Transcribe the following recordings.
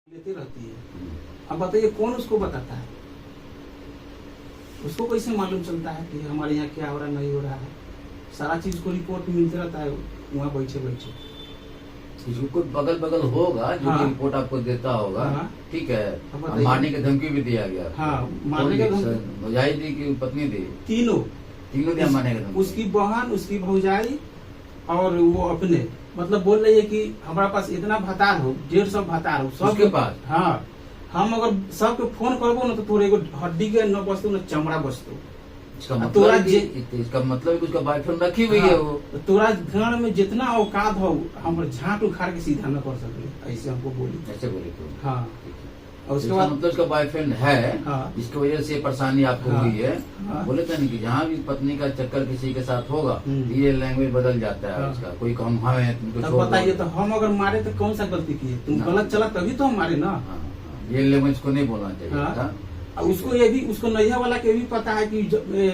लेती रहती है। अब बताइए कौन उसको बताता है? उसको कैसे मालूम चलता है कि हमारे यहाँ क्या हो रहा नहीं हो रहा है? सारा चीज को रिपोर्ट मिलते रहता है वहाँ बैठे बैठे। इसको कोई बगल बगल होगा जो हाँ। रिपोर्ट आपको देता होगा। हाँ। ठीक है। अब बताइए। मारने की धमकी भी दिया गया। हाँ, मारने की धमकी। भौजाई दी कि पत्नी दी? तीनों दिया मारने की धमकी। उसकी बहन, उसकी भौजाई और वो अपने मतलब बोल रही है कि हमारे पास इतना भतार हो, 150 भतार हो सब उसके पास। हाँ, हम अगर सबके फोन करबो ना तो तोरे एगो हड्डी के न बचतो न चमड़ा बचतो। इसका मतलब उसका बॉयफ्रेंड रखी हुई है वो। तोरा घर में जितना औकात हो हम झाट उखाड़ के सीधा न कर सकते, ऐसे हमको बोली। ऐसे बोले तो हाँ, और उसके उसका बाद मतलब उसका बॉयफ्रेंड है। हाँ। जिसकी वजह से परेशानी आपको हाँ। हुई है। हाँ। बोले तो नहीं कि जहाँ भी पत्नी का चक्कर किसी के साथ होगा ये लैंग्वेज बदल जाता है हाँ। उसका। कोई हम हैं तुमको तब छोड़ दो। बताइए तो हम अगर मारे तो कौन सा गलती किए? तुम ना। गलत चला तभी तो हम मारे ना। हाँ, हाँ। ये लैंग्वेज को नहीं बोलना चाहिए हाँ। था। और उसको ये भी, उसको नैया वाला के भी पता है कि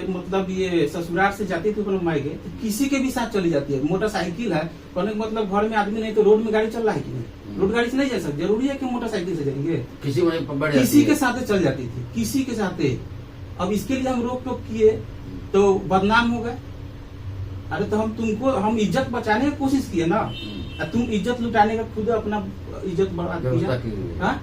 मतलब ये ससुराल से जाती है तो अपने मायके तो किसी के भी साथ चली जाती है। मोटरसाइकिल है, कहने का मतलब घर में आदमी नहीं तो रोड में गाड़ी चल रहा है कि नहीं? रोड गाड़ी से नहीं जा सकते, जरूरी है कि मोटरसाइकिल से जाएंगे? किसी के साथ चल जाती थी, किसी के साथ। अब इसके लिए हम रोक टोक किए तो बदनाम हो गए। अरे तो हम इज्जत बचाने की कोशिश किए ना, तुम इज्जत लुटाने का खुद अपना इज्जत बर्बाद किया। हाँ?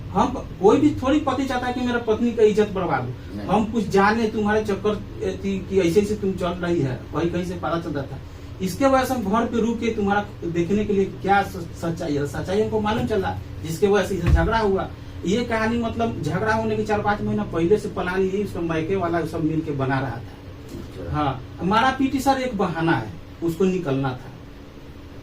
हम कोई भी थोड़ी पति चाहता है कि मेरा पत्नी का इज्जत बर्बाद हो। हम कुछ जाने तुम्हारे चक्कर कि ऐसे ऐसे तुम चल रही है, कहीं कहीं से पता चलता था। इसके वजह से हम घर पे रुक के तुम्हारा देखने के लिए क्या सच्चाई है, सच्चाई हमको मालूम चला, जिसके वजह से झगड़ा हुआ। ये कहानी मतलब झगड़ा होने के 4-5 महीना पहले से प्लान यही उसका मायके वाला सब मिल के बना रहा था। हाँ, हमारा पीटी सर एक बहाना है, उसको निकलना था।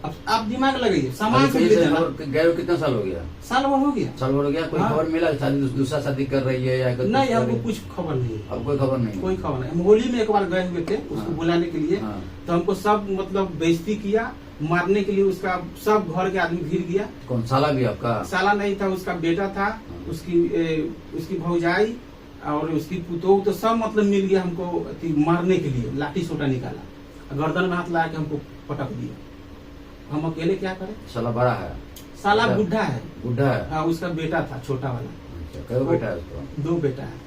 अब आप दिमाग लगाइए, सामान से ले जाना। गए कितना साल हो गया? साल भर हो गया। साल भर हो गया। कोई हाँ। खबर मिला शादी दूसरा शादी कर रही है या नहीं, हमको कुछ खबर नहीं है। अब कोई खबर नहीं? कोई खबर नहीं। हम होली में एक बार गए हुए थे उसको हाँ। बुलाने के लिए। हाँ। तो हमको सब मतलब बेइज्जती किया, मारने के लिए उसका सब घर के आदमी भीड़ गया। कौन साला भी आपका? साला नहीं था, उसका बेटा था, उसकी भौजाई और उसकी पुतोह, तो सब मतलब मिल गया हमको मारने के लिए। लाठी सोटा निकाला, गर्दन में हाथ लगा के हमको पटक दिया। हम अकेले क्या करें? साला बड़ा है? साला बुढ़ा है। बुढ़ा है? हाँ, उसका बेटा था छोटा वाला। क्या बेटा है उसको? 2 बेटा है।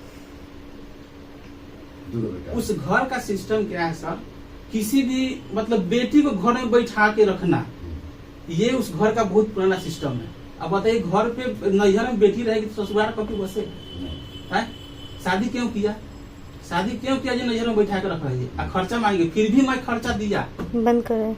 2 बेटा। उस घर का सिस्टम क्या है सर, किसी भी मतलब बेटी को घर में बैठा के रखना, ये उस घर का बहुत पुराना सिस्टम है। अब बताइए, घर पे नैहर में बेटी रहेगी तो ससुराल कभी बसे है? शादी क्यों किया? शादी क्यों किया जो नैहर में बैठा के रख रही है? खर्चा मांगे, फिर भी मैं खर्चा दिया। बंद करें।